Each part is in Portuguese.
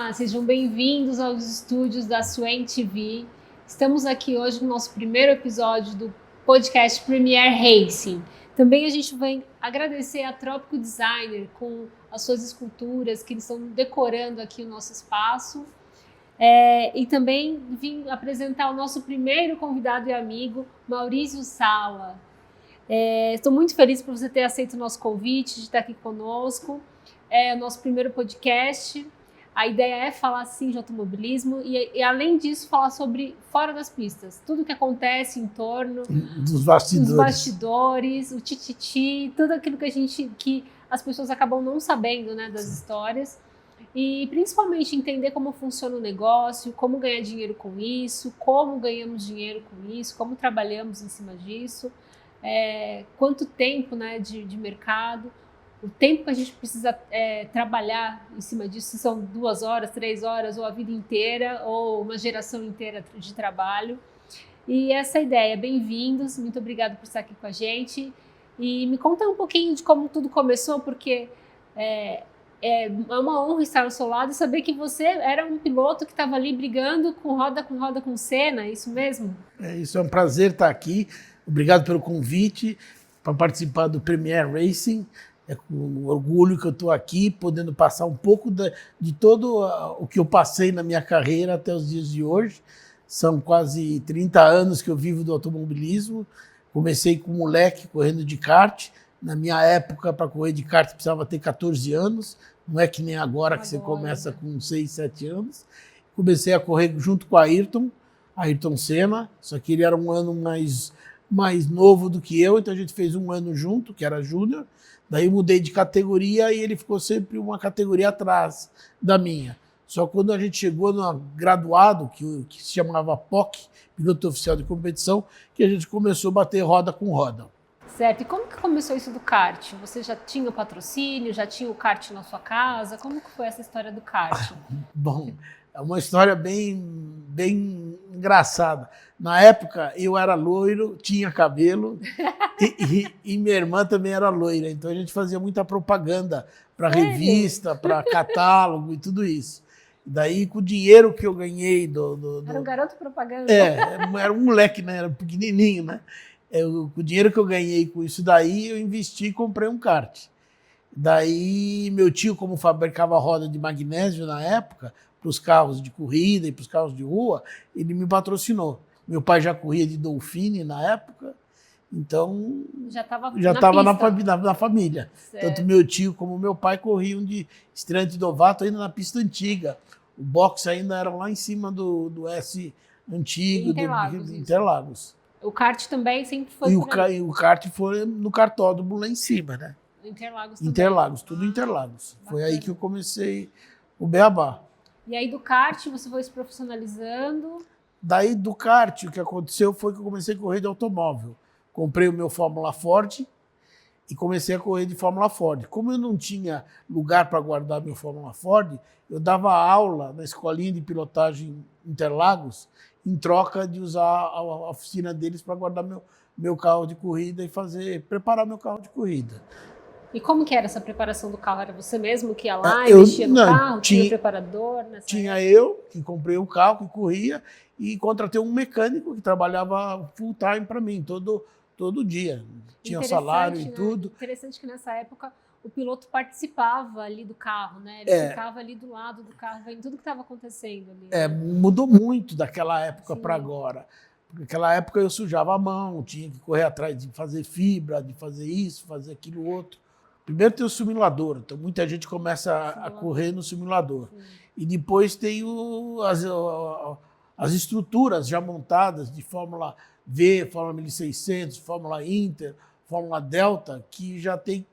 Olá, sejam bem-vindos aos estúdios da Swain TV. Estamos aqui hoje no nosso primeiro episódio do podcast Premier Racing. Também a gente vai agradecer a Trópico Designer com as suas esculturas que eles estão decorando aqui o nosso espaço. E também vim apresentar o nosso primeiro convidado e amigo, Maurício Sala. Estou muito feliz por você ter aceito o nosso convite, de estar aqui conosco. É o nosso primeiro podcast. A ideia é falar, sim, de automobilismo e, além disso, falar sobre fora das pistas. Tudo o que acontece em torno dos bastidores, o tititi, tudo aquilo que as pessoas acabam não sabendo, né, das histórias. E, principalmente, entender como funciona o negócio, como ganhar dinheiro com isso, como ganhamos dinheiro com isso, como trabalhamos em cima disso, quanto tempo, né, de mercado. O tempo que a gente precisa trabalhar em cima disso, se são 2 horas, 3 horas, ou a vida inteira, ou uma geração inteira de trabalho. E essa ideia, bem-vindos, muito obrigada por estar aqui com a gente. E me conta um pouquinho de como tudo começou, porque é uma honra estar ao seu lado e saber que você era um piloto que estava ali brigando com roda com Senna, é isso mesmo? Isso é um prazer estar aqui. Obrigado pelo convite para participar do Premier Racing. É com orgulho que eu estou aqui, podendo passar um pouco de todo o que eu passei na minha carreira até os dias de hoje. São quase 30 anos que eu vivo do automobilismo. Comecei com moleque correndo de kart. Na minha época, para correr de kart, precisava ter 14 anos. Não é que nem agora que você começa com 6, 7 anos. Comecei a correr junto com a Ayrton Senna, só que ele era um ano mais novo do que eu, então a gente fez um ano junto, que era júnior. Daí eu mudei de categoria e ele ficou sempre uma categoria atrás da minha. Só quando a gente chegou no graduado, que se chamava POC, Piloto Oficial de Competição, que a gente começou a bater roda com roda. Certo. E como que começou isso do kart? Você já tinha o patrocínio, já tinha o kart na sua casa? Como que foi essa história do kart? Bom, é uma história bem engraçada. Na época, eu era loiro, tinha cabelo, e minha irmã também era loira. Então, a gente fazia muita propaganda para revista, para catálogo e tudo isso. Daí, com o dinheiro que eu ganhei Era um garoto propaganda. Era um moleque, né? Era pequenininho, né? Com o dinheiro que eu ganhei com isso daí, eu investi e comprei um kart. Daí, meu tio, como fabricava roda de magnésio na época, para os carros de corrida e para os carros de rua, ele me patrocinou. Meu pai já corria de Dolphine na época, então já estava na família. Certo. Tanto meu tio como meu pai corriam de estreante novato ainda na pista antiga. O box ainda era lá em cima do S antigo, do Interlagos. O kart também sempre foi E o kart foi no kartódromo lá em cima, né? Interlagos também. Interlagos, tudo Interlagos. Bacana. Foi aí que eu comecei o beabá. E aí do kart você foi se profissionalizando? Daí do kart, o que aconteceu foi que eu comecei a correr de automóvel. Comprei o meu Fórmula Ford e comecei a correr de Fórmula Ford. Como eu não tinha lugar para guardar meu Fórmula Ford, eu dava aula na escolinha de pilotagem Interlagos em troca de usar a oficina deles para guardar meu carro de corrida e preparar meu carro de corrida. E como que era essa preparação do carro? Era você mesmo que ia lá e mexia no carro? Tinha preparador? Tinha eu, que comprei um carro, que corria, e contratei um mecânico que trabalhava full time para mim, todo dia. Tinha salário e tudo. Interessante que nessa época o piloto participava ali do carro, né? Ele ficava ali do lado do carro, vendo tudo que estava acontecendo ali. Né? Mudou muito daquela época para agora. Porque naquela época eu sujava a mão, tinha que correr atrás de fazer fibra, de fazer isso, fazer aquilo outro. Primeiro tem o simulador, então muita gente começa a correr no simulador. Sim. E depois tem as estruturas já montadas de Fórmula V, Fórmula 1600, Fórmula Inter, Fórmula Delta, que já tem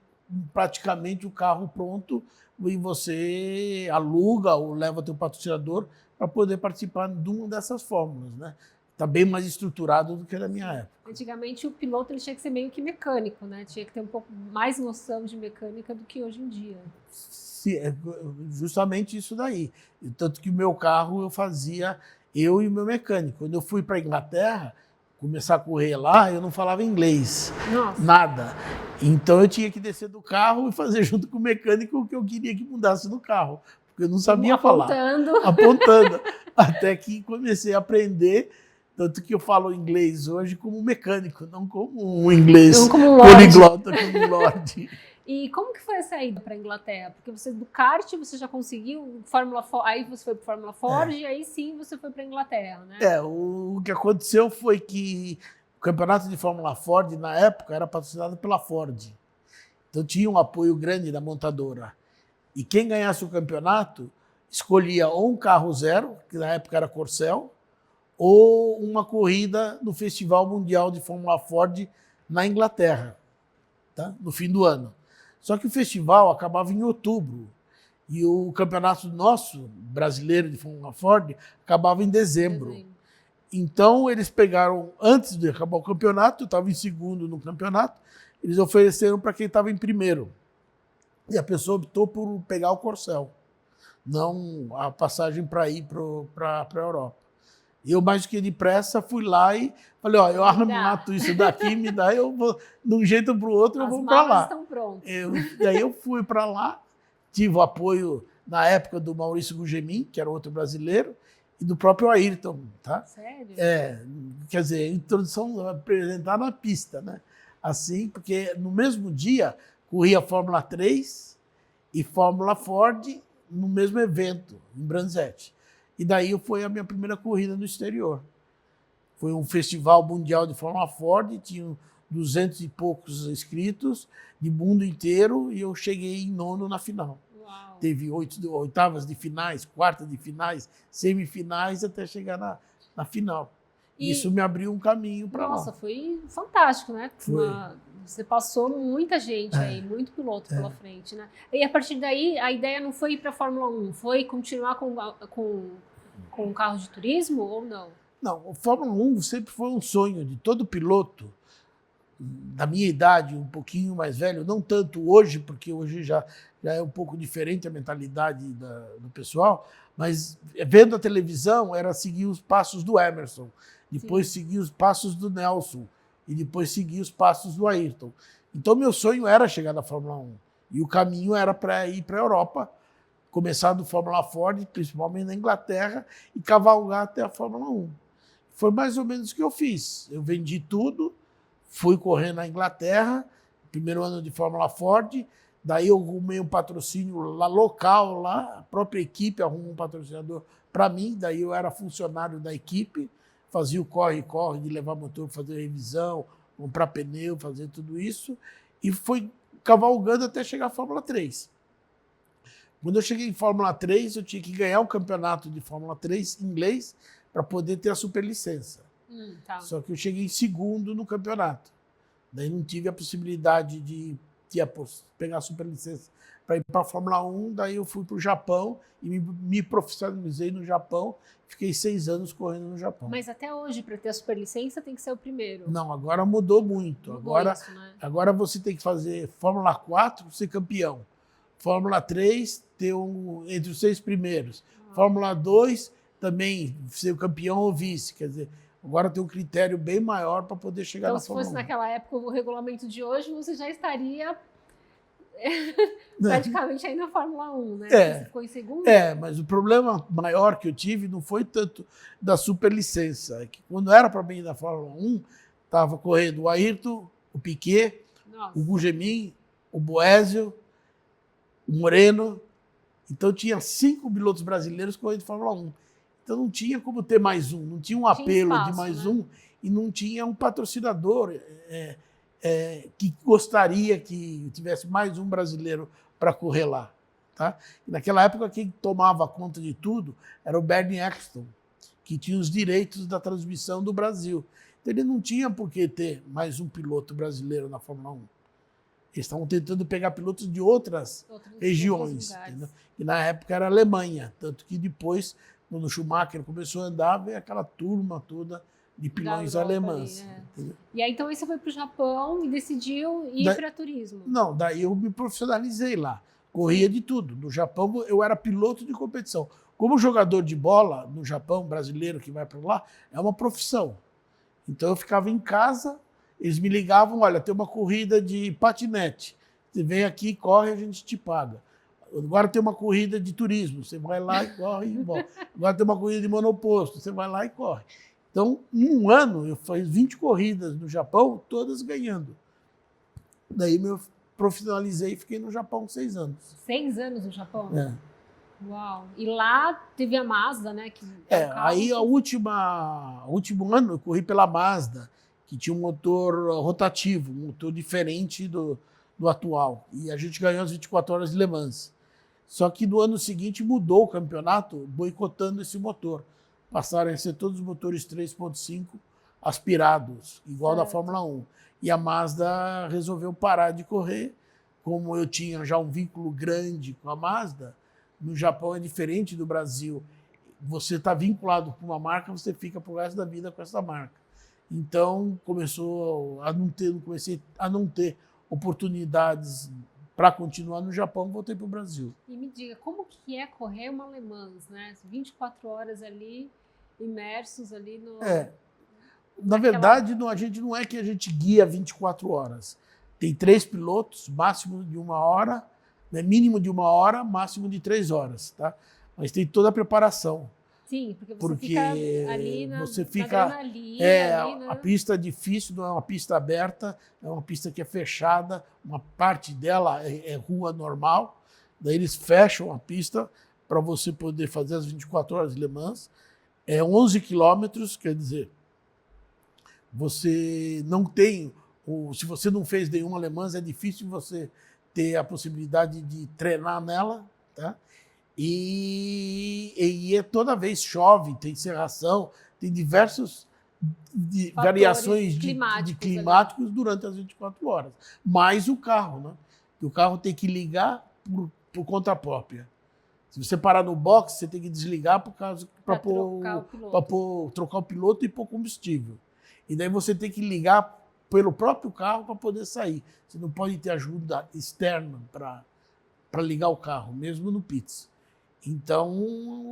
praticamente o carro pronto e você aluga ou leva teu patrocinador para poder participar de uma dessas fórmulas, né? Está bem mais estruturado do que na minha época. Antigamente o piloto ele tinha que ser meio que mecânico, né? Tinha que ter um pouco mais noção de mecânica do que hoje em dia. Sim, é justamente isso daí. Tanto que o meu carro eu fazia eu e o meu mecânico. Quando eu fui para a Inglaterra, começar a correr lá, eu não falava inglês. Nossa. Nada. Então eu tinha que descer do carro e fazer junto com o mecânico o que eu queria que mudasse no carro, porque eu não sabia falar. Apontando. Até que comecei a aprender, tanto que eu falo inglês hoje como mecânico, não como um inglês poliglota, como um lorde. E como que foi essa ida para a Inglaterra? Porque você do kart você já conseguiu Fórmula Ford, aí você foi para Fórmula Ford e aí sim você foi para a Inglaterra, né? O que aconteceu foi que o campeonato de Fórmula Ford na época era patrocinado pela Ford. Então tinha um apoio grande da montadora. E quem ganhasse o campeonato escolhia ou um carro zero, que na época era Corcel, ou uma corrida no Festival Mundial de Fórmula Ford na Inglaterra, tá? No fim do ano. Só que o festival acabava em outubro e o campeonato nosso, brasileiro de Fórmula Ford, acabava em dezembro. Então eles pegaram, antes de acabar o campeonato, eu estava em segundo no campeonato, eles ofereceram para quem estava em primeiro. E a pessoa optou por pegar o Corcel, não a passagem para ir para a Europa. Eu, mais do que depressa, fui lá e falei, ó, eu armato isso daqui, me dá, eu vou, de um jeito ou para o outro, eu vou para lá. Estão prontas. Daí eu fui para lá, tive o apoio, na época, do Maurício Gugemin, que era outro brasileiro, e do próprio Ayrton, tá? Sério? Quer dizer, a introdução, apresentar na pista, né? Assim, porque no mesmo dia, corria Fórmula 3 e Fórmula Ford no mesmo evento, em Branzete. E daí foi a minha primeira corrida no exterior. Foi um festival mundial de Fórmula Ford, tinha 200 e poucos inscritos, de mundo inteiro, e eu cheguei em nono na final. Uau. Teve oitavas de finais, quartas de finais, semifinais, até chegar na final. Isso me abriu um caminho para lá. Nossa, foi fantástico, né? Foi. Você passou muita gente aí, muito piloto pela frente, né? E a partir daí, a ideia não foi ir para a Fórmula 1, foi continuar com o carro de turismo ou não? Não, a Fórmula 1 sempre foi um sonho de todo piloto, da minha idade, um pouquinho mais velho, não tanto hoje, porque hoje já é um pouco diferente a mentalidade do pessoal, mas vendo a televisão era seguir os passos do Emerson, depois seguir os passos do Nelson, e depois seguir os passos do Ayrton. Então, meu sonho era chegar na Fórmula 1. E o caminho era para ir para a Europa, começar do Fórmula Ford, principalmente na Inglaterra, e cavalgar até a Fórmula 1. Foi mais ou menos o que eu fiz. Eu vendi tudo, fui correr na Inglaterra, primeiro ano de Fórmula Ford, daí eu arrumei um patrocínio local, a própria equipe arrumou um patrocinador para mim, daí eu era funcionário da equipe, fazia o corre-corre de levar motor, fazer revisão, comprar pneu, fazer tudo isso, e foi cavalgando até chegar à Fórmula 3. Quando eu cheguei em Fórmula 3, eu tinha que ganhar o campeonato de Fórmula 3 inglês para poder ter a superlicença. Tá. Só que eu cheguei em segundo no campeonato. Daí não tive a possibilidade de pegar a superlicença para ir para a Fórmula 1, daí eu fui para o Japão e me profissionalizei no Japão, fiquei 6 anos correndo no Japão. Mas até hoje, para ter a superlicença, tem que ser o primeiro? Não, agora mudou muito. Agora você tem que fazer Fórmula 4 para ser campeão. Fórmula 3, ter entre os 6 primeiros. Fórmula 2, também ser o campeão ou vice. Quer dizer, agora tem um critério bem maior para poder chegar na Fórmula 1. Então, se fosse naquela época o regulamento de hoje, você já estaria praticamente aí na Fórmula 1, né? Você ficou em segundo? Mas o problema maior que eu tive não foi tanto da superlicença. É que quando era para mim ir na Fórmula 1, estava correndo o Ayrton, o Piquet, o Gugemin, o Boésio, o Moreno. Então tinha 5 pilotos brasileiros correndo Fórmula 1. Então não tinha como ter mais um, não tinha um apelo de mais um, e não tinha um patrocinador que gostaria que tivesse mais um brasileiro para correr lá. Tá? E naquela época quem tomava conta de tudo era o Bernie Eccleston, que tinha os direitos da transmissão do Brasil. Então ele não tinha por que ter mais um piloto brasileiro na Fórmula 1. Eles estavam tentando pegar pilotos de outras regiões, que na época era a Alemanha, tanto que depois, quando o Schumacher começou a andar, veio aquela turma toda de pilões alemães. E aí então você foi para o Japão e decidiu ir para turismo? Não, daí eu me profissionalizei lá, corria de tudo. No Japão eu era piloto de competição. Como jogador de bola no Japão, brasileiro que vai para lá, é uma profissão. Então eu ficava em casa, eles me ligavam, olha, tem uma corrida de patinete, você vem aqui, corre, a gente te paga. Agora tem uma corrida de turismo, você vai lá e corre e volta. Agora tem uma corrida de monoposto, você vai lá e corre. Então, em um ano, eu fiz 20 corridas no Japão, todas ganhando. Daí eu profissionalizei e fiquei no Japão 6 anos. 6 anos no Japão? É. Uau! E lá teve a Mazda, né? Que aí o último ano eu corri pela Mazda, que tinha um motor rotativo, um motor diferente do atual. E a gente ganhou as 24 horas de Le Mans. Só que no ano seguinte mudou o campeonato, boicotando esse motor. Passaram a ser todos os motores 3.5 aspirados, igual da Fórmula 1. E a Mazda resolveu parar de correr. Como eu tinha já um vínculo grande com a Mazda, no Japão é diferente do Brasil. Você está vinculado com uma marca, você fica pro resto da vida com essa marca. Então, comecei a não ter oportunidades para continuar no Japão, voltei para o Brasil. E me diga, como que é correr uma Le Mans, né? 24 horas ali, imersos ali no... Na verdade, a gente não é que a gente guia 24 horas. Tem 3 pilotos, máximo de 1 hora, né? Mínimo de 1 hora, máximo de 3 horas, tá? Mas tem toda a preparação. Sim, porque fica ali na adrenalina. A pista é difícil, não é uma pista aberta, é uma pista que é fechada, uma parte dela é rua normal, daí eles fecham a pista para você poder fazer as 24 horas de Le Mans. É 11 quilômetros, quer dizer, você não tem, se você não fez nenhuma Le Mans, é difícil você ter a possibilidade de treinar nela, tá? E toda vez chove, tem cerração, tem diversas variações climáticos durante as 24 horas. Mais o carro, né? O carro tem que ligar por conta própria. Se você parar no box, você tem que desligar para trocar o piloto e pôr combustível. E daí você tem que ligar pelo próprio carro para poder sair. Você não pode ter ajuda externa para ligar o carro, mesmo no pits. Então,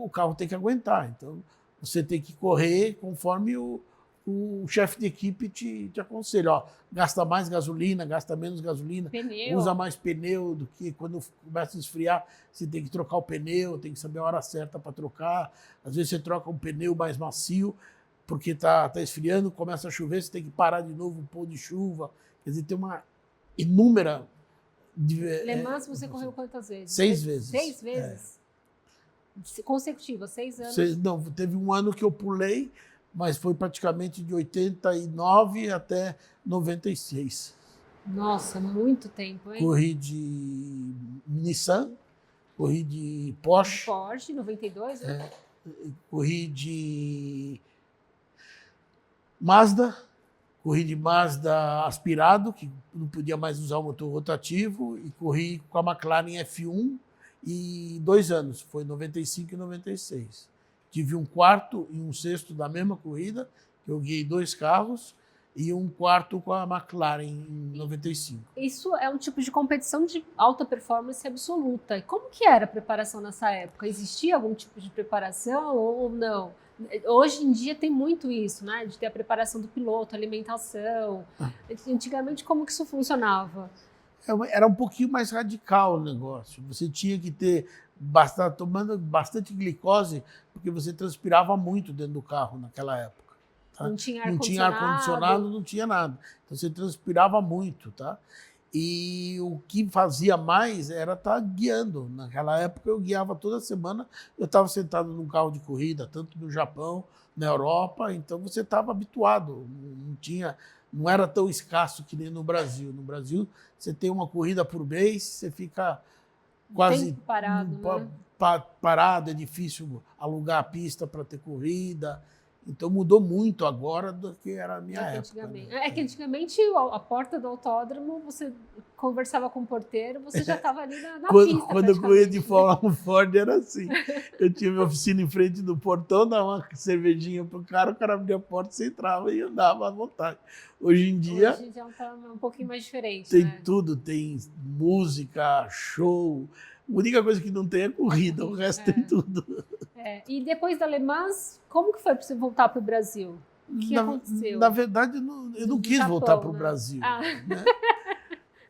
o carro tem que aguentar. Então, você tem que correr conforme o chefe de equipe te aconselha. Ó, gasta mais gasolina, gasta menos gasolina, usa mais pneu do que quando começa a esfriar, você tem que trocar o pneu, tem que saber a hora certa para trocar. Às vezes você troca um pneu mais macio, porque tá esfriando, começa a chover, você tem que parar de novo, pôr de chuva. Quer dizer, tem uma inúmera... Le Mans você correu quantas vezes? 6 vezes. 6 vezes? Consecutiva, 6 anos? Não, teve um ano que eu pulei, mas foi praticamente de 89 até 96. Nossa, muito tempo, hein? Corri de Nissan, corri de Porsche. Porsche, 92, né? Corri de Mazda, aspirado, que não podia mais usar o motor rotativo, e corri com a McLaren F1 e 2 anos, foi 95 e 96. Tive um quarto e um sexto da mesma corrida, que eu guiei 2 carros, e um quarto com a McLaren em 95. Isso é um tipo de competição de alta performance absoluta. E como que era a preparação nessa época? Existia algum tipo de preparação ou não? Hoje em dia tem muito isso, né? De ter a preparação do piloto, alimentação. Antigamente, como que isso funcionava? Era um pouquinho mais radical o negócio. Você tinha que ter tomando bastante glicose, porque você transpirava muito dentro do carro naquela época. Tá? Não tinha ar-condicionado, não tinha nada. Então você transpirava muito, tá? E o que fazia mais era estar guiando. Naquela época eu guiava toda semana, eu estava sentado num carro de corrida, tanto no Japão, na Europa, então você estava habituado, não era tão escasso que nem no Brasil. No Brasil, você tem uma corrida por mês, você fica quase parado, é difícil alugar a pista para ter corrida. Então mudou muito agora do que era a minha época. Né? É que antigamente a porta do autódromo, você conversava com o porteiro, você já estava ali na pista. Quando eu corria de Fórmula 1 Ford era assim. Eu tinha minha oficina em frente do portão, dava uma cervejinha pro cara, o cara abria a porta, você entrava e andava à vontade. Hoje em dia já está um pouquinho mais diferente. Tem né? tudo, tem música, show. A única coisa que não tem é corrida, o resto tem tudo. E depois da Le Mans, como que foi para você voltar para o Brasil? O que aconteceu? Na verdade, eu não quis voltar para o Brasil. Ah. Né?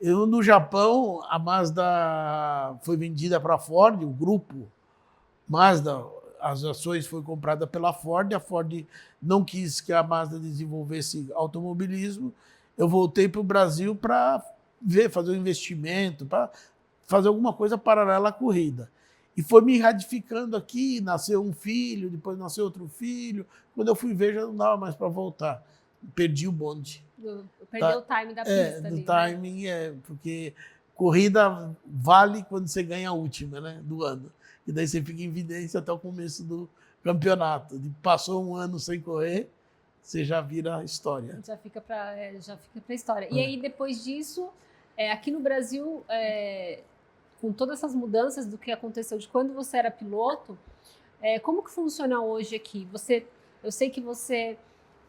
No Japão, a Mazda foi vendida para a Ford, o grupo Mazda, as ações foram compradas pela Ford, a Ford não quis que a Mazda desenvolvesse automobilismo. Eu voltei para o Brasil para fazer um investimento, para fazer alguma coisa paralela à corrida. E foi me ratificando aqui, nasceu um filho, depois nasceu outro filho. Quando eu fui ver, já não dava mais para voltar. Perdi o bonde. Perdeu o time da pista ali. Do timing, porque corrida vale quando você ganha a última, né, do ano. E daí você fica em evidência até o começo do campeonato. Passou um ano sem correr, você já vira história. Já fica para a história. E aí, depois disso, aqui no Brasil, com todas essas mudanças do que aconteceu de quando você era piloto, como que funciona hoje aqui? Eu sei que você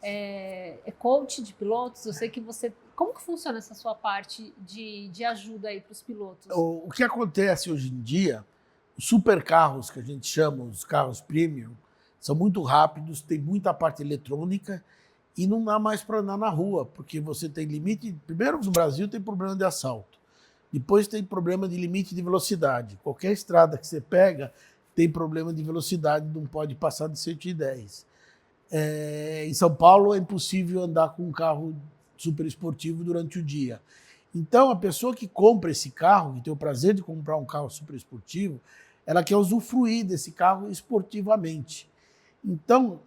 é coach de pilotos, eu sei que você... Como que funciona essa sua parte de ajuda aí para os pilotos? O que acontece hoje em dia, os supercarros, que a gente chama, os carros premium, são muito rápidos, tem muita parte eletrônica e não dá mais para andar na rua, porque você tem limite... Primeiro, no Brasil tem problema de assalto. Depois tem problema de limite de velocidade. Qualquer estrada que você pega tem problema de velocidade, não pode passar de 110. Em São Paulo é impossível andar com um carro super esportivo durante o dia. Então, a pessoa que compra esse carro, que tem o prazer de comprar um carro super esportivo, ela quer usufruir desse carro esportivamente. Então,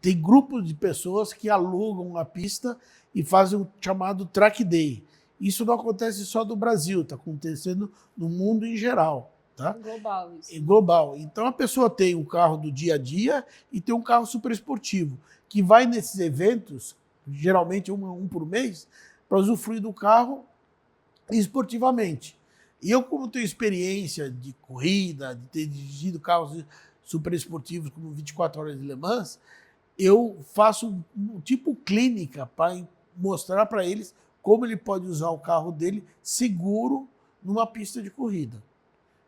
tem grupos de pessoas que alugam a pista e fazem o chamado track day. Isso não acontece só no Brasil, está acontecendo no mundo em geral. Tá? Global isso. É global. Então a pessoa tem um carro do dia a dia e tem um carro super esportivo, que vai nesses eventos, geralmente um por mês, para usufruir do carro esportivamente. E eu, como tenho experiência de corrida, de ter dirigido carros super esportivos como 24 Horas de Le Mans, eu faço um tipo clínica para mostrar para eles como ele pode usar o carro dele seguro numa pista de corrida.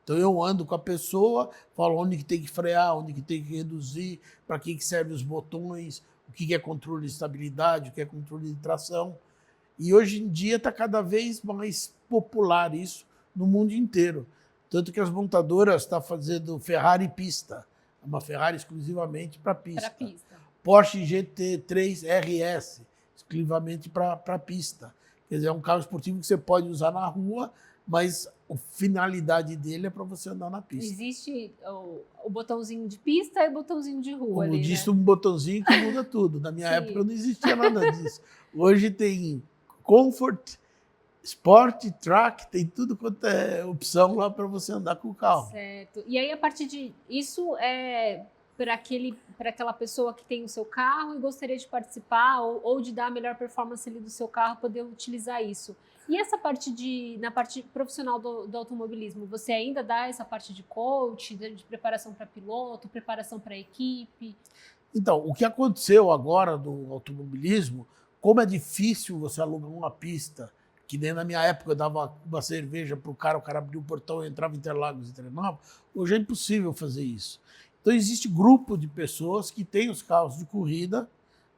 Então eu ando com a pessoa, falo onde que tem que frear, onde que tem que reduzir, para que servem os botões, o que é controle de estabilidade, o que é controle de tração. E hoje em dia está cada vez mais popular isso no mundo inteiro. Tanto que as montadoras estão fazendo Ferrari pista, uma Ferrari exclusivamente para pista. Porsche GT3 RS, exclusivamente para pista. Quer dizer, é um carro esportivo que você pode usar na rua, mas a finalidade dele é para você andar na pista. Existe o botãozinho de pista e o botãozinho de rua. Como ali, disse, né? Um botãozinho que muda tudo. Na minha época não existia nada disso. Hoje tem Comfort, Sport, Track, tem tudo quanto é opção lá para você andar com o carro. Certo. E aí, a partir de... Isso é para aquela pessoa que tem o seu carro e gostaria de participar ou de dar a melhor performance ali do seu carro, poder utilizar isso. E essa parte na parte profissional do automobilismo, você ainda dá essa parte de coach, de preparação para piloto, preparação para equipe? Então, o que aconteceu agora do automobilismo, como é difícil você alugar uma pista, que nem na minha época eu dava uma cerveja para o cara abria o portão, eu entrava em Interlagos e treinava, hoje é impossível fazer isso. Então existe grupo de pessoas que têm os carros de corrida,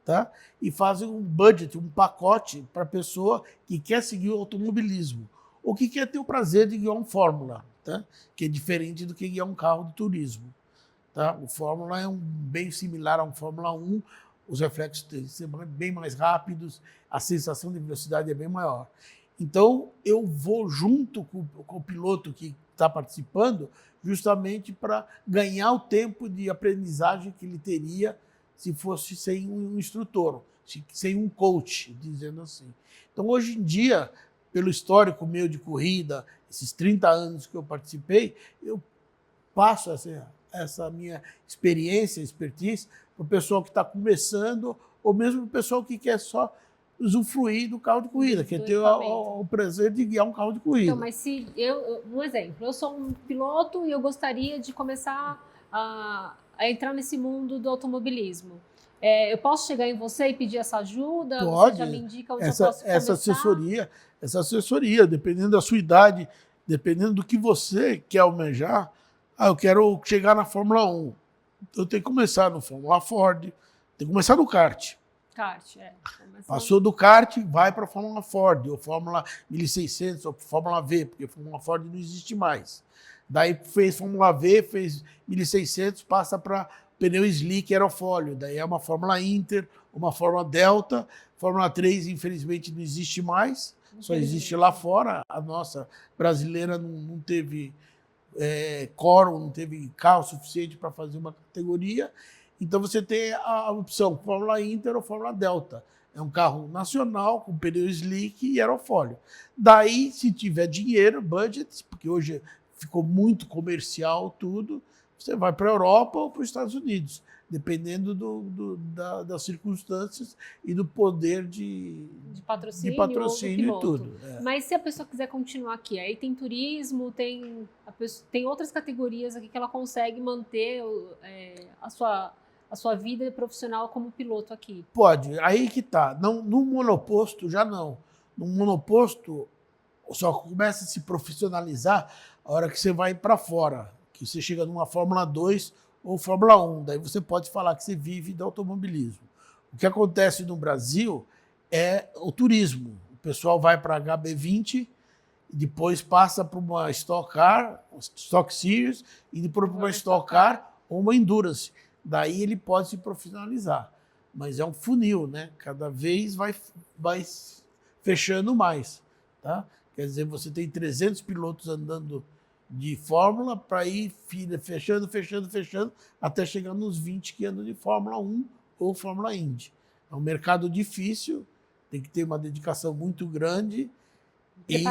tá? E fazem um budget, um pacote para a pessoa que quer seguir o automobilismo ou que quer ter o prazer de guiar um Fórmula, tá? Que é diferente do que guiar um carro de turismo. Tá? O Fórmula é bem similar a um Fórmula 1, os reflexos têm que ser bem mais rápidos, a sensação de velocidade é bem maior. Então, eu vou junto com o piloto que está participando, justamente para ganhar o tempo de aprendizagem que ele teria se fosse sem um instrutor, sem um coach, dizendo assim. Então, hoje em dia, pelo histórico meu de corrida, esses 30 anos que eu participei, eu passo essa minha experiência, expertise, para o pessoal que está começando, ou mesmo para o pessoal que quer só usufruir do carro de corrida, quer ter o prazer de guiar um carro de corrida. Então, mas se um exemplo, eu sou um piloto e eu gostaria de começar a entrar nesse mundo do automobilismo. Eu posso chegar em você e pedir essa ajuda? Pode. Você já me indica onde eu posso começar? Essa assessoria, dependendo da sua idade, dependendo do que você quer almejar, eu quero chegar na Fórmula 1. Eu tenho que começar no Fórmula Ford, tenho que começar no kart. Kart, Passou do kart, vai para a Fórmula Ford, ou Fórmula 1600, ou Fórmula V, porque Fórmula Ford não existe mais. Daí fez Fórmula V, fez 1600, passa para pneu slick aerofólio. Daí é uma Fórmula Inter, uma Fórmula Delta. Fórmula 3, infelizmente, não existe mais, só existe lá fora. A nossa brasileira não teve quórum, não teve carro suficiente para fazer uma categoria. Então você tem a opção Fórmula Inter ou Fórmula Delta. É um carro nacional, com pneu slick e aerofólio. Daí, se tiver dinheiro, budget, porque hoje ficou muito comercial tudo, você vai para a Europa ou para os Estados Unidos, dependendo das circunstâncias e do poder de patrocínio e tudo. Mas se a pessoa quiser continuar aqui, aí tem turismo, tem outras categorias aqui que ela consegue manter a sua vida profissional como piloto aqui. Pode, aí que tá. Não, no monoposto já não. No monoposto só começa a se profissionalizar a hora que você vai para fora, que você chega numa Fórmula 2 ou Fórmula 1, daí você pode falar que você vive do automobilismo. O que acontece no Brasil é o turismo. O pessoal vai para a HB20, depois passa para uma Stock Car, Stock Series, e depois para uma Stock Car ou uma Endurance. Daí ele pode se profissionalizar. Mas é um funil, né? Cada vez vai fechando mais. Tá? Quer dizer, você tem 300 pilotos andando de Fórmula para ir fechando, até chegar nos 20 que andam de Fórmula 1 ou Fórmula Indy. É um mercado difícil, tem que ter uma dedicação muito grande e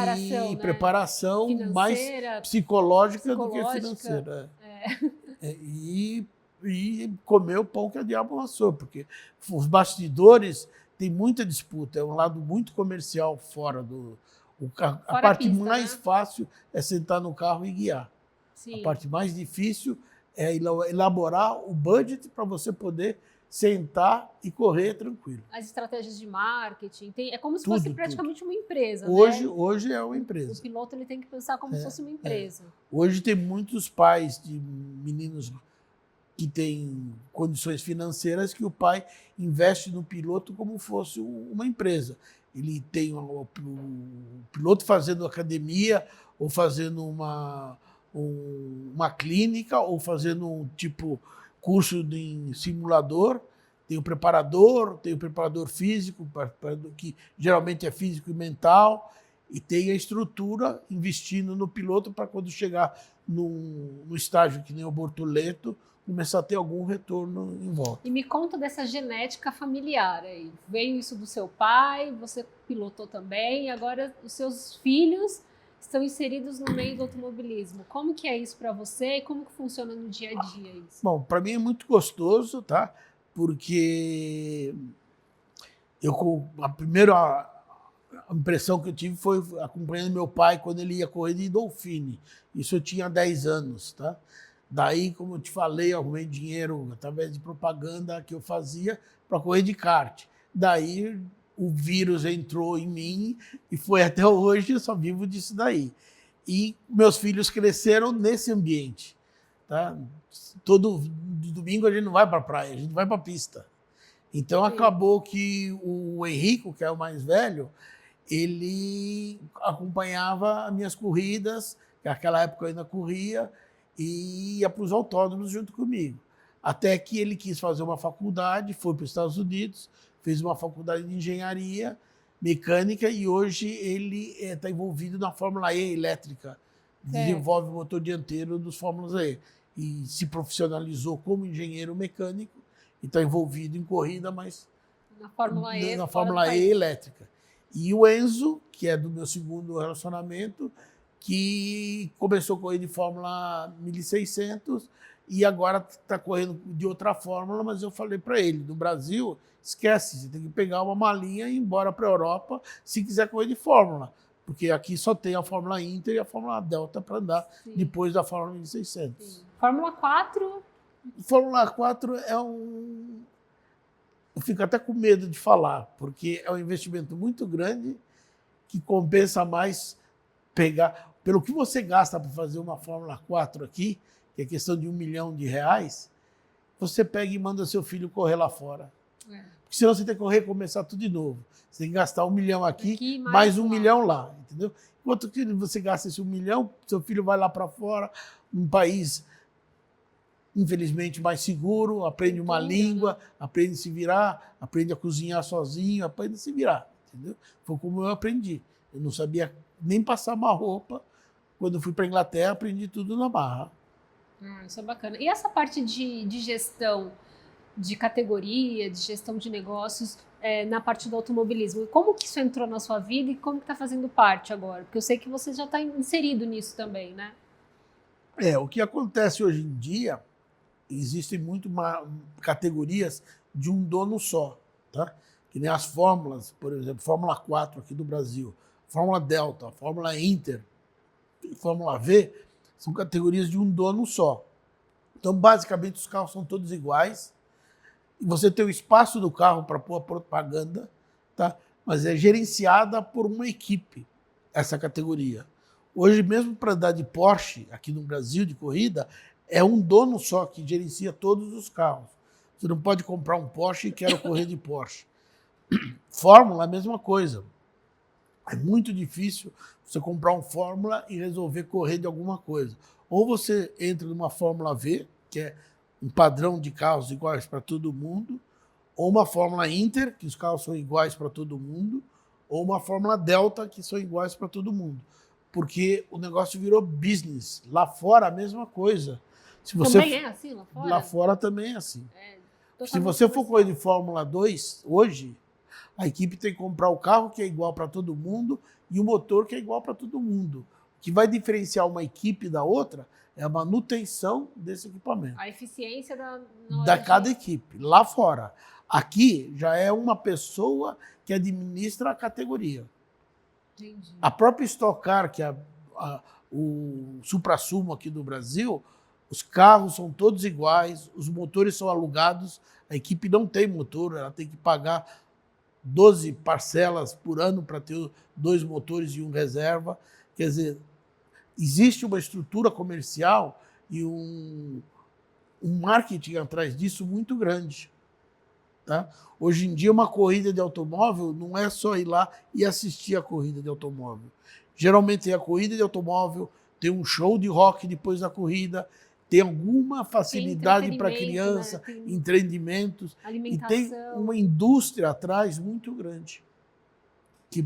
preparação mais psicológica do que financeira. E comer o pão que a diabo amassou, porque os bastidores têm muita disputa, é um lado muito comercial fora do... A parte mais fácil é sentar no carro e guiar. Sim. A parte mais difícil é elaborar o budget para você poder sentar e correr tranquilo. As estratégias de marketing, é como se fosse praticamente uma empresa. Hoje é uma empresa. O piloto ele tem que pensar como se fosse uma empresa. Hoje tem muitos pais de meninos que têm condições financeiras que o pai investe no piloto como fosse uma empresa. Ele tem o piloto fazendo academia, ou fazendo uma clínica, ou fazendo um curso em simulador. Tem o preparador físico, que geralmente é físico e mental, e tem a estrutura investindo no piloto para quando chegar no estágio que nem o Bortoleto, começar a ter algum retorno em volta. E me conta dessa genética familiar aí. Veio isso do seu pai, você pilotou também, e agora os seus filhos estão inseridos no meio do automobilismo. Como que é isso para você e como que funciona no dia a dia isso? Bom, para mim é muito gostoso, tá? Porque a primeira impressão que eu tive foi acompanhando meu pai quando ele ia correr de Dolphine. Isso eu tinha 10 anos, tá? Daí, como eu te falei, eu arrumei dinheiro através de propaganda que eu fazia para correr de kart. Daí o vírus entrou em mim e foi até hoje, eu só vivo disso daí. E meus filhos cresceram nesse ambiente. Tá? Todo domingo a gente não vai para a praia, a gente vai para a pista. Então acabou que o Henrico, que é o mais velho, ele acompanhava as minhas corridas, que naquela época eu ainda corria, e ia para os autódromos junto comigo. Até que ele quis fazer uma faculdade, foi para os Estados Unidos, fez uma faculdade de engenharia mecânica e hoje ele está envolvido na Fórmula E elétrica. Desenvolve o motor dianteiro dos Fórmulas E. E se profissionalizou como engenheiro mecânico e está envolvido em corrida, mas na Fórmula E elétrica. E o Enzo, que é do meu segundo relacionamento, que começou a correr de Fórmula 1600 e agora está correndo de outra fórmula, mas eu falei para ele, no Brasil, esquece, você tem que pegar uma malinha e ir embora para a Europa se quiser correr de fórmula, porque aqui só tem a Fórmula Inter e a Fórmula Delta para andar depois da Fórmula 1600. Sim. Fórmula 4? Fórmula 4 é um... Eu fico até com medo de falar, porque é um investimento muito grande que compensa mais pegar... Pelo que você gasta para fazer uma Fórmula 4 aqui, que é questão de R$1 milhão, você pega e manda seu filho correr lá fora. Porque Porque senão você tem que recomeçar tudo de novo. Você tem que gastar 1 milhão aqui mais 1 lá. milhão lá, entendeu? Enquanto que você gasta esse 1 milhão, seu filho vai lá para fora, um país, infelizmente, mais seguro, aprende uma língua, aprende a se virar, aprende a cozinhar sozinho, aprende a se virar, entendeu? Foi como eu aprendi. Eu não sabia nem passar uma roupa. Quando eu fui para a Inglaterra, aprendi tudo na marra. Isso é bacana. E essa parte de gestão de categoria, de gestão de negócios, na parte do automobilismo, como que isso entrou na sua vida e como que está fazendo parte agora? Porque eu sei que você já está inserido nisso também, né? O que acontece hoje em dia, existem muito categorias de um dono só, tá? Que nem as fórmulas, por exemplo, Fórmula 4 aqui do Brasil, Fórmula Delta, Fórmula Inter, Fórmula V, são categorias de um dono só. Então, basicamente, os carros são todos iguais. Você tem o espaço do carro para pôr a propaganda, tá? Mas é gerenciada por uma equipe, essa categoria. Hoje, mesmo para andar de Porsche, aqui no Brasil, de corrida, é um dono só que gerencia todos os carros. Você não pode comprar um Porsche e quero correr de Porsche. Fórmula, a mesma coisa. É muito difícil você comprar um Fórmula e resolver correr de alguma coisa. Ou você entra numa Fórmula V, que é um padrão de carros iguais para todo mundo, ou uma Fórmula Inter, que os carros são iguais para todo mundo, ou uma Fórmula Delta, que são iguais para todo mundo. Porque o negócio virou business. Lá fora, a mesma coisa. Se você também é assim lá fora? Lá fora também é assim. Se você for correr de Fórmula 2, hoje, a equipe tem que comprar o carro que é igual para todo mundo e o motor que é igual para todo mundo. O que vai diferenciar uma equipe da outra é a manutenção desse equipamento. A eficiência da cada equipe, lá fora. Aqui já é uma pessoa que administra a categoria. Entendi. A própria Stock Car, que é o suprassumo aqui do Brasil, os carros são todos iguais, os motores são alugados, a equipe não tem motor, ela tem que pagar 12 parcelas por ano para ter 2 motores e um reserva. Quer dizer, existe uma estrutura comercial e um marketing atrás disso muito grande. Tá? Hoje em dia, uma corrida de automóvel não é só ir lá e assistir a corrida de automóvel. Geralmente tem a corrida de automóvel, tem um show de rock depois da corrida, tem alguma facilidade para criança, né? Empreendimentos, e tem uma indústria atrás muito grande. Que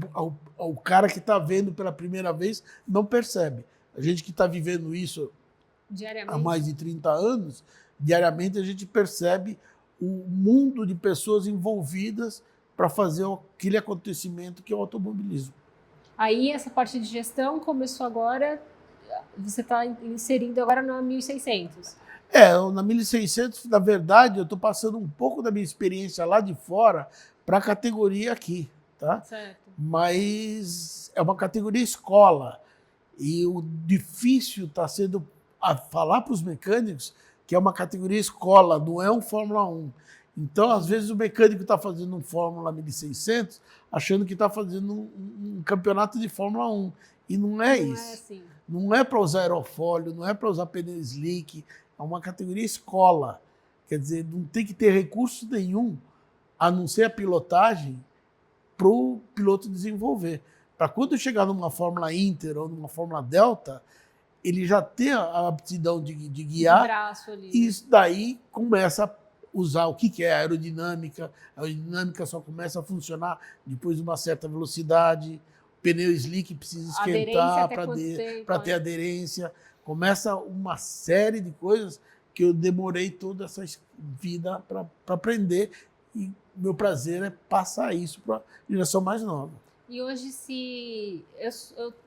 o cara que está vendo pela primeira vez não percebe. A gente que está vivendo isso há mais de 30 anos, diariamente a gente percebe o mundo de pessoas envolvidas para fazer aquele acontecimento que é o automobilismo. Aí essa parte de gestão começou agora, você está inserindo agora na 1600. Na 1600, na verdade, eu estou passando um pouco da minha experiência lá de fora para a categoria aqui, tá? Certo. Mas é uma categoria escola e o difícil está sendo falar para os mecânicos que é uma categoria escola, não é um Fórmula 1. Então, às vezes, o mecânico está fazendo um Fórmula 1600 achando que está fazendo um campeonato de Fórmula 1. E não é isso. É assim. Não é para usar aerofólio, não é para usar pneu slick, é uma categoria escola. Quer dizer, não tem que ter recurso nenhum, a não ser a pilotagem, para o piloto desenvolver. Para quando chegar numa Fórmula Inter ou numa Fórmula Delta, ele já tem a aptidão de guiar, braço ali, e isso daí começa a usar o que é a aerodinâmica. A aerodinâmica só começa a funcionar depois de uma certa velocidade. O pneu slick precisa esquentar para ter aderência. Começa uma série de coisas que eu demorei toda essa vida para aprender, e meu prazer é passar isso para a geração mais nova. E hoje, se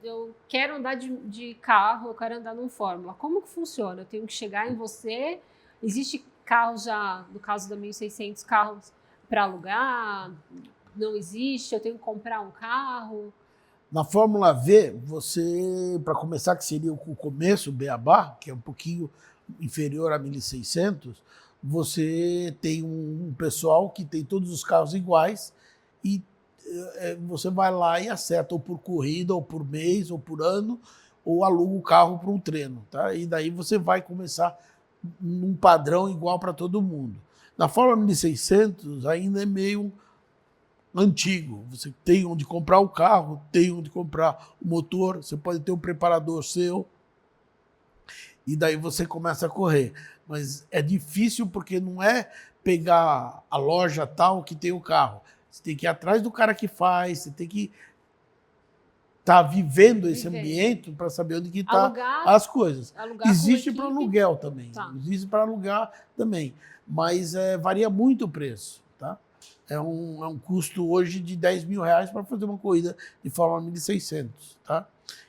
eu quero andar de carro, eu quero andar num Fórmula, como que funciona? Eu tenho que chegar em você? Existe carro já, no caso da 1600, carros para alugar? Não existe? Eu tenho que comprar um carro? Na Fórmula V, você, para começar, que seria o começo, o beabá, que é um pouquinho inferior a 1600, você tem um pessoal que tem todos os carros iguais e você vai lá e acerta ou por corrida, ou por mês, ou por ano, ou aluga o carro para um treino. Tá? E daí você vai começar num padrão igual para todo mundo. Na Fórmula 1600 ainda é meio antigo. Você tem onde comprar o carro, tem onde comprar o motor, você pode ter um preparador seu, e daí você começa a correr. Mas é difícil porque não é pegar a loja tal que tem o carro. Você tem que ir atrás do cara que faz, você tem que estar vivendo esse ambiente para saber onde que está as coisas. Existe para aluguel também. Tá. Existe para alugar também. Mas varia muito o preço. Tá? É um custo hoje de R$10.000 para fazer uma corrida de Fórmula 1600. Tá?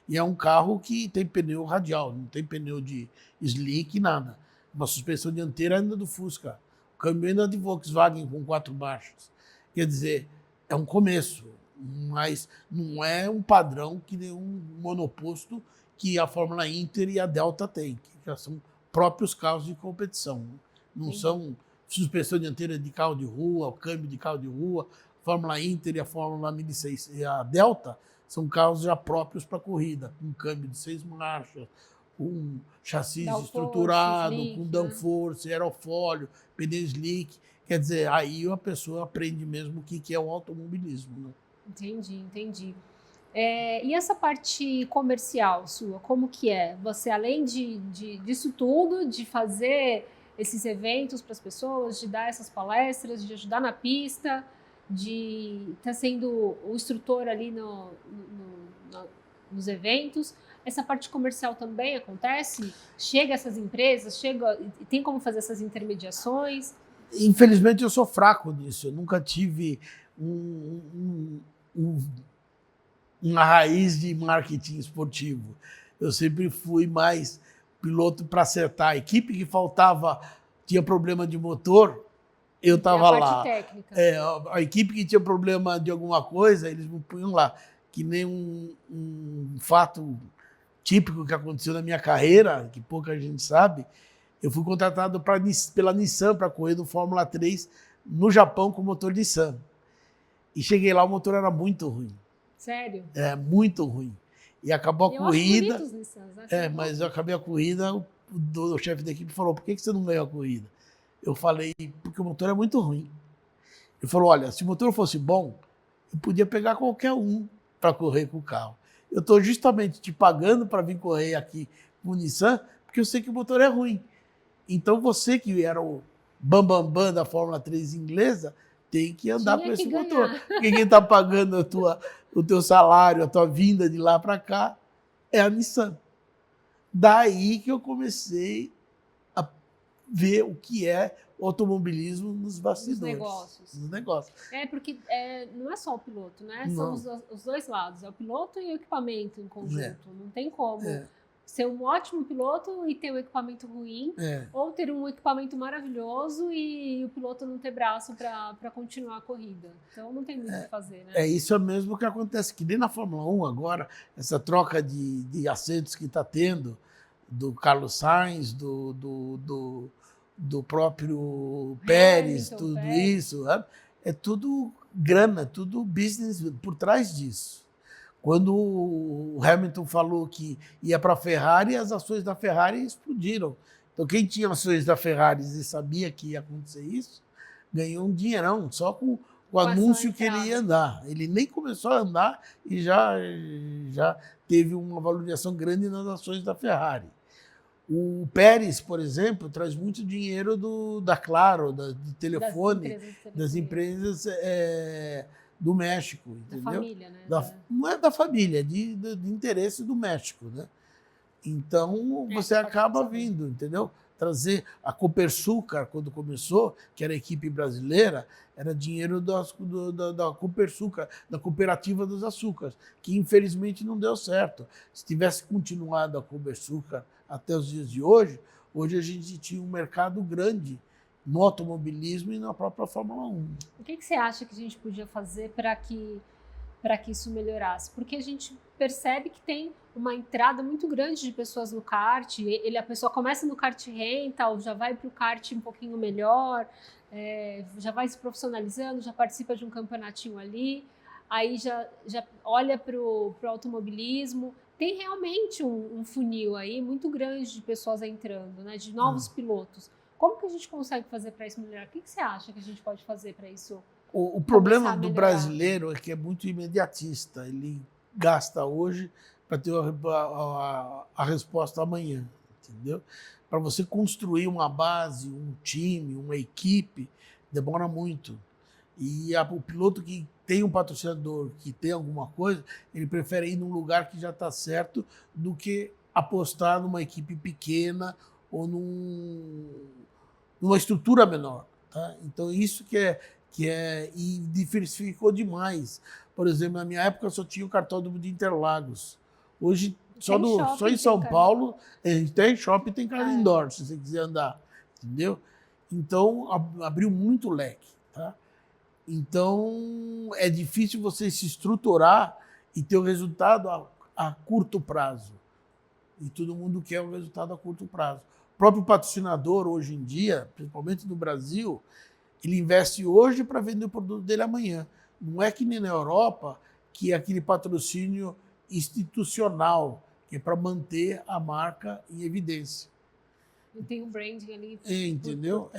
E é um carro que tem pneu radial, não tem pneu de slick, nada. Uma suspensão dianteira ainda do Fusca. O câmbio ainda é de Volkswagen com 4 marchas. Quer dizer, é um começo, mas não é um padrão que nem um monoposto que a Fórmula Inter e a Delta têm, que já são próprios carros de competição. Não são suspensão dianteira de carro de rua, o câmbio de carro de rua. A Fórmula Inter e a Fórmula 1600 e a Delta são carros já próprios para corrida, com câmbio de 6 marchas, com chassi estruturado, slick, com downforce, aerofólio, pneu slick. Quer dizer, aí a pessoa aprende mesmo o que é o automobilismo. Né? Entendi. E essa parte comercial sua, como que é? Você, além disso tudo, de fazer esses eventos para as pessoas, de dar essas palestras, de ajudar na pista, de estar sendo o instrutor ali nos eventos, essa parte comercial também acontece? Chega essas empresas, tem como fazer essas intermediações? Infelizmente eu sou fraco nisso, eu nunca tive uma raiz de marketing esportivo. Eu sempre fui mais piloto para acertar. A equipe que faltava, tinha problema de motor, eu estava lá. Técnica. A equipe que tinha problema de alguma coisa, eles me punham lá. Que nem um fato típico que aconteceu na minha carreira, que pouca gente sabe. Eu fui contratado pela Nissan para correr do Fórmula 3 no Japão com motor Nissan. E cheguei lá, o motor era muito ruim. Sério? Muito ruim. E acabou a corrida. Acho bonitos Nissans, né? Mas eu acabei a corrida, o chefe da equipe falou: por que você não ganhou a corrida? Eu falei: porque o motor é muito ruim. Ele falou: olha, se o motor fosse bom, eu podia pegar qualquer um para correr com o carro. Eu estou justamente te pagando para vir correr aqui com o Nissan, porque eu sei que o motor é ruim. Então você que era o bambambam da Fórmula 3 inglesa, tem que andar com esse motor. Porque quem está pagando o teu salário, a tua vinda de lá para cá, é a Nissan. Daí que eu comecei a ver o que é automobilismo nos bastidores. Nos negócios. Porque não é só o piloto, né? São os dois lados. É o piloto e o equipamento em conjunto. Não tem como ser um ótimo piloto e ter um equipamento ruim, ou ter um equipamento maravilhoso e o piloto não ter braço para continuar a corrida. Então não tem muito o que fazer, né? Isso é mesmo que acontece, que nem na Fórmula 1 agora, essa troca de assentos que está tendo, do Carlos Sainz, do próprio Pérez, tudo isso, é tudo grana, tudo business por trás disso. Quando o Hamilton falou que ia para a Ferrari, as ações da Ferrari explodiram. Então, quem tinha ações da Ferrari e sabia que ia acontecer isso, ganhou um dinheirão só com o anúncio que ele ia andar. Ele nem começou a andar e já teve uma valorização grande nas ações da Ferrari. O Pérez, por exemplo, traz muito dinheiro da Claro, de telefone, das empresas do México, entendeu? Da família, né? Não é da família, é de interesse do México, né? Então, você acaba vindo, entendeu? Trazer a Copersucar, quando começou, que era a equipe brasileira, era dinheiro da Copersucar, da Cooperativa dos Açúcares, que infelizmente não deu certo. Se tivesse continuado a Copersucar até os dias de hoje a gente tinha um mercado grande no automobilismo e na própria Fórmula 1. O que você acha que a gente podia fazer para que isso melhorasse? Porque a gente percebe que tem uma entrada muito grande de pessoas no kart, a pessoa começa no kart rental, já vai para o kart um pouquinho melhor, já vai se profissionalizando, já participa de um campeonatinho ali, aí já olha para o automobilismo. Tem realmente um funil aí muito grande de pessoas entrando, né, de novos pilotos. Como que a gente consegue fazer para isso melhorar? O que você acha que a gente pode fazer para isso? O problema do brasileiro é que é muito imediatista. Ele gasta hoje para ter a resposta amanhã, entendeu? Para você construir uma base, um time, uma equipe, demora muito. E o piloto que tem um patrocinador, que tem alguma coisa, ele prefere ir num lugar que já está certo do que apostar numa equipe pequena ou numa estrutura menor. Tá? Então, isso e diversificou demais. Por exemplo, na minha época só tinha o cartódromo de Interlagos. Hoje, só em São Paulo, a gente tem shopping, tem casa indoor, se você quiser andar. Entendeu? Então, abriu muito leque. Tá? Então, é difícil você se estruturar e ter o resultado a curto prazo. E todo mundo quer o resultado a curto prazo. O próprio patrocinador, hoje em dia, principalmente no Brasil, ele investe hoje para vender o produto dele amanhã. Não é que nem na Europa, que é aquele patrocínio institucional, que é para manter a marca em evidência. E tem um branding ali. Entendeu?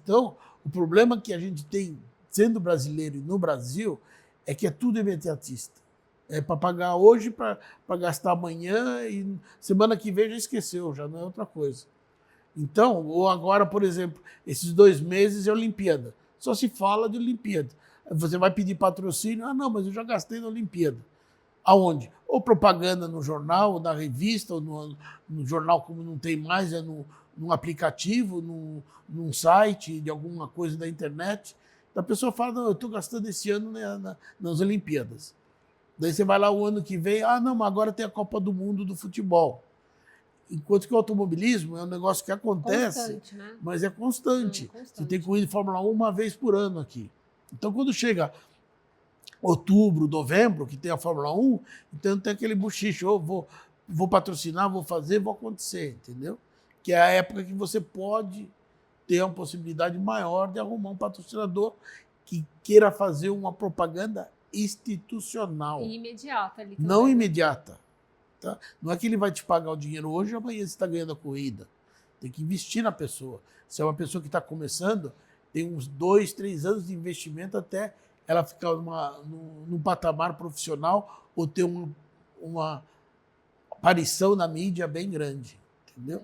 Então, o problema que a gente tem, sendo brasileiro e no Brasil, é que é tudo imediatista. É para pagar hoje, para gastar amanhã, e semana que vem já esqueceu, já não é outra coisa. Então, ou agora, por exemplo, esses 2 meses é Olimpíada. Só se fala de Olimpíada. Você vai pedir patrocínio, não, mas eu já gastei na Olimpíada. Aonde? Ou propaganda no jornal, ou na revista, ou no jornal, como não tem mais, é num aplicativo, num site de alguma coisa da internet. Então, a pessoa fala, não, eu estou gastando esse ano nas Olimpíadas. Daí você vai lá o ano que vem, não, mas agora tem a Copa do Mundo do futebol. Enquanto que o automobilismo é um negócio que acontece, constante, né? Mas é constante. Você tem corrida de Fórmula 1 uma vez por ano aqui. Então, quando chega outubro, novembro, que tem a Fórmula 1, então tem aquele buchicho, vou patrocinar, vou fazer, vou acontecer, entendeu? Que é a época que você pode ter uma possibilidade maior de arrumar um patrocinador que queira fazer uma propaganda institucional. E imediata ali também. Não imediata. Tá? Não é que ele vai te pagar o dinheiro hoje e amanhã você está ganhando a corrida. Tem que investir na pessoa. Se é uma pessoa que está começando, tem uns 2, 3 anos de investimento até ela ficar num patamar profissional ou ter uma aparição na mídia bem grande. Entendeu?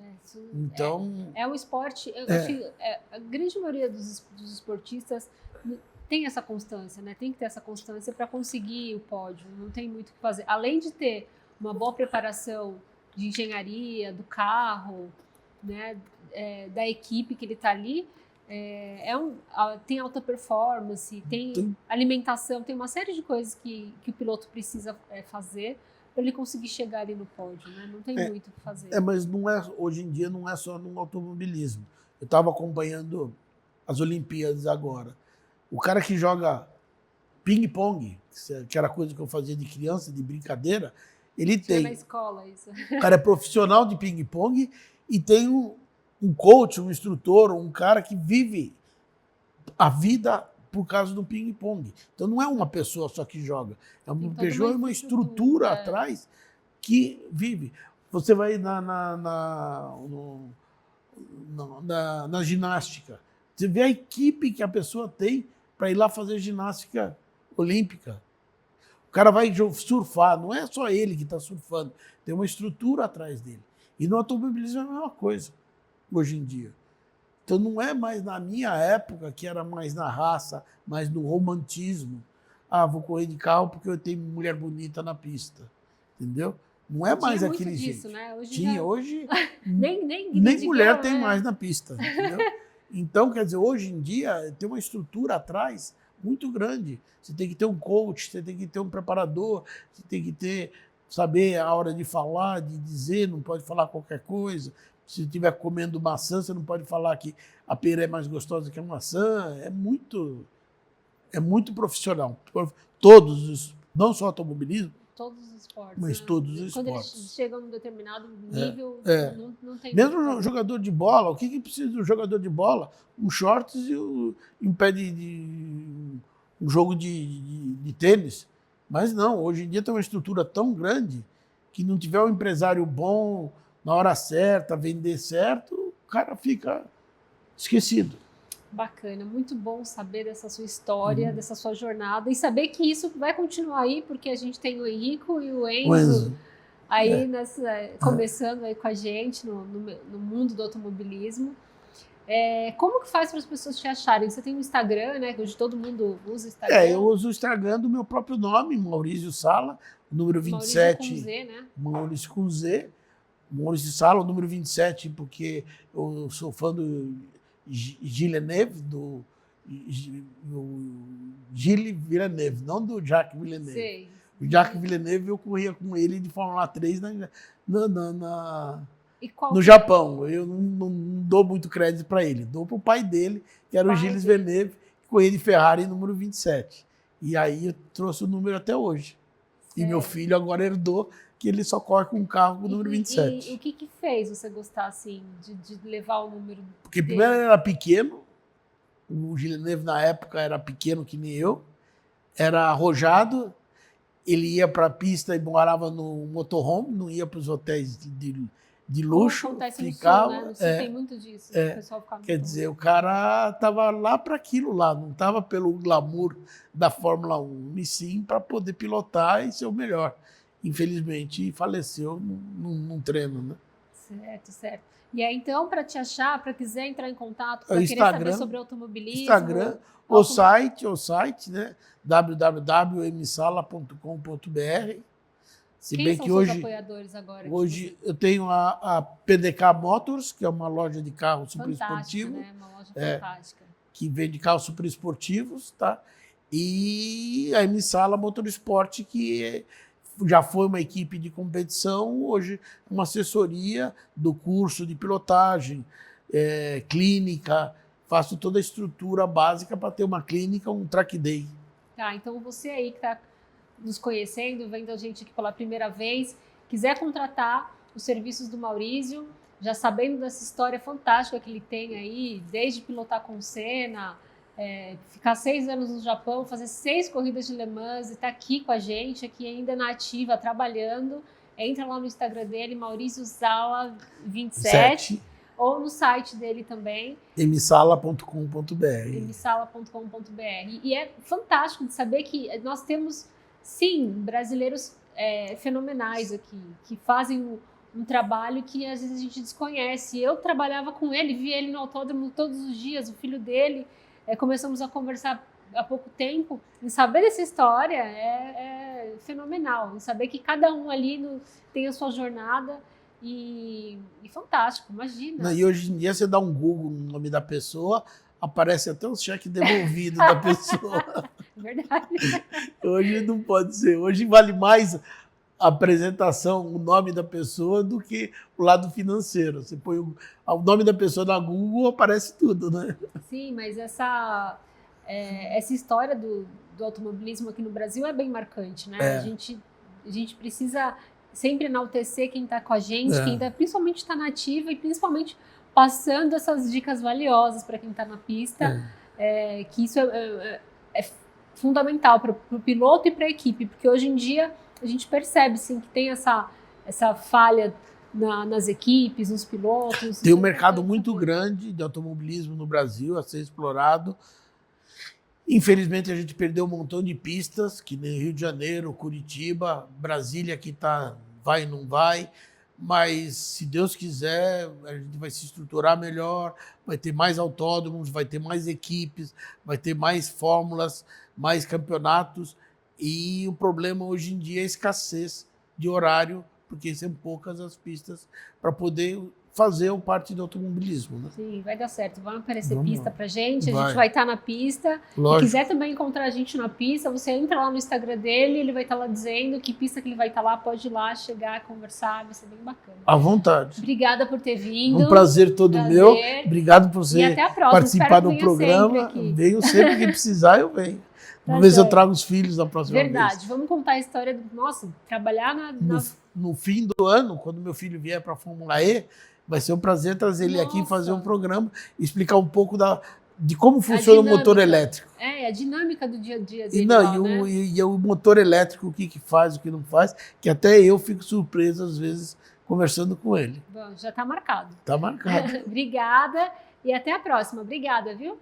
Então, é um esporte. Eu acho que a grande maioria dos esportistas tem essa constância, né? Tem que ter essa constância para conseguir o pódio. Não tem muito o que fazer. Além de ter uma boa preparação de engenharia, do carro, né? Da equipe que ele está ali, tem alta performance, tem alimentação, tem uma série de coisas que o piloto precisa fazer para ele conseguir chegar ali no pódio, né? Não tem muito o que fazer. Mas hoje em dia não é só no automobilismo. Eu estava acompanhando as Olimpíadas agora. O cara que joga ping-pong, que era coisa que eu fazia de criança, de brincadeira, ele tem... na escola isso. O cara é profissional de ping-pong e tem um coach, um instrutor, um cara que vive a vida por causa do ping-pong. Então não é uma pessoa só que joga, é uma estrutura atrás que vive. Você vai na ginástica, você vê a equipe que a pessoa tem para ir lá fazer ginástica olímpica. O cara vai surfar, não é só ele que está surfando, tem uma estrutura atrás dele. E no automobilismo é a mesma coisa, hoje em dia. Então não é mais na minha época, que era mais na raça, mais no romantismo. Vou correr de carro porque eu tenho mulher bonita na pista. Entendeu? Não é mais aquele jeito. Né? Hoje nem mulher tem mais na pista. Entendeu? Então, quer dizer, hoje em dia tem uma estrutura atrás muito grande. Você tem que ter um coach, você tem que ter um preparador, você tem que saber a hora de falar, de dizer, não pode falar qualquer coisa. Se estiver comendo maçã, você não pode falar que a pera é mais gostosa que a maçã. É muito profissional. Todos, não só automobilismo, todos os esportes. Mas né? Todos os Quando esportes. eles chegam num determinado nível, não tem... Mesmo o jogador de bola, o que precisa do jogador de bola? Um shorts e um pé de um jogo de tênis. Mas não, hoje em dia tem uma estrutura tão grande que não tiver um empresário bom, na hora certa, vender certo, o cara fica esquecido. Bacana, muito bom saber dessa sua história, dessa sua jornada e saber que isso vai continuar aí, porque a gente tem o Henrico e o Enzo aí começando aí com a gente no mundo do automobilismo. Como que faz para as pessoas te acharem? Você tem um Instagram, né? Que hoje todo mundo usa o Instagram. Eu uso o Instagram do meu próprio nome, Maurício Sala, número 27. Maurício com Z, né? Maurício com Z. Maurício Sala, o número 27, porque eu sou fã do Villeneuve, do Gilles Villeneuve, não do Jacques Villeneuve. Sei. O Jacques Villeneuve, eu corria com ele de Fórmula 3 no Japão. Eu não dou muito crédito para ele. Dou para o pai dele, que era o Gilles Villeneuve, que corria de Ferrari número 27. E aí eu trouxe o número até hoje. Certo. E meu filho agora herdou, que ele só corre com um carro com o número 27. E o que fez você gostar, assim, de levar o número Porque dele? Primeiro ele era pequeno, o Villeneuve na época era pequeno que nem eu, era arrojado, ele ia para a pista e morava no motorhome, não ia para os hotéis de luxo. Acontece ficava, no Sul, né? No Sul tem muito disso. O pessoal ficava quer dizer, o cara estava lá para aquilo lá, não estava pelo glamour da Fórmula 1, e sim para poder pilotar e ser o melhor. Infelizmente, faleceu num treino, né? Certo. E aí, então, para te achar, para quiser entrar em contato, para querer saber sobre automobilismo... Instagram, o site, né? www.msala.com.br. Se Quem bem são que seus apoiadores agora? Hoje eu tenho a PDK Motors, que é uma loja de carros superesportivos. Né? Uma loja fantástica. Que vende carros superesportivos, tá? E a MSala Motorsport, que já foi uma equipe de competição, hoje uma assessoria do curso de pilotagem, clínica, faço toda a estrutura básica para ter uma clínica, um track day. Tá, então você aí que está nos conhecendo, vendo a gente aqui pela primeira vez, quiser contratar os serviços do Maurício, já sabendo dessa história fantástica que ele tem aí, desde pilotar com o Senna, ficar 6 anos no Japão, fazer 6 corridas de Le Mans e estar aqui com a gente, aqui ainda na ativa, trabalhando, entra lá no Instagram dele, Maurício Sala 27, ou no site dele também, msala.com.br. E é fantástico de saber que nós temos, sim, brasileiros fenomenais aqui, que fazem um trabalho que às vezes a gente desconhece. Eu trabalhava com ele, via ele no autódromo todos os dias, o filho dele, começamos a conversar há pouco tempo, e saber dessa história é fenomenal, e saber que cada um ali tem a sua jornada, e fantástico, imagina. E hoje em dia você dá um Google no nome da pessoa, aparece até o cheque devolvido da pessoa. Verdade. Hoje não pode ser, hoje vale mais a apresentação, o nome da pessoa, do que o lado financeiro. Você põe o nome da pessoa na Google, aparece tudo, né? Sim, mas essa história do automobilismo aqui no Brasil é bem marcante, né? A gente precisa sempre enaltecer quem está com a gente, quem principalmente está na ativa e principalmente passando essas dicas valiosas para quem está na pista, que isso é fundamental para o piloto e para a equipe, porque hoje em dia a gente percebe, sim, que tem essa falha nas equipes, nos pilotos. Tem um mercado muito grande de automobilismo no Brasil a ser explorado. Infelizmente, a gente perdeu um montão de pistas, que nem Rio de Janeiro, Curitiba, Brasília, que vai e não vai. Mas, se Deus quiser, a gente vai se estruturar melhor, vai ter mais autódromos, vai ter mais equipes, vai ter mais fórmulas, mais campeonatos. E o problema hoje em dia é a escassez de horário, porque são poucas as pistas para poder fazer parte do automobilismo, né? Sim, vai dar certo. Vai aparecer pista pra gente, a gente vai estar na pista. Se quiser também encontrar a gente na pista, você entra lá no Instagram dele, ele vai estar lá dizendo que pista que ele vai estar lá, pode ir lá, chegar, conversar, vai ser bem bacana. À vontade. Obrigada por ter vindo. Um prazer todo meu. Obrigado por você participar do programa. Venho sempre que precisar, eu venho. Vamos ver se eu trago os filhos da próxima vez. Verdade. Vamos contar a história do... Nossa, trabalhar no fim do ano, quando meu filho vier para a Fórmula E, vai ser um prazer trazer ele aqui e fazer um programa, explicar um pouco de como funciona o motor elétrico. A dinâmica do dia a dia dele. E o motor elétrico, o que faz, o que não faz, que até eu fico surpreso, às vezes, conversando com ele. Bom, já está marcado. Está marcado. Obrigada. e até a próxima. Obrigada, viu?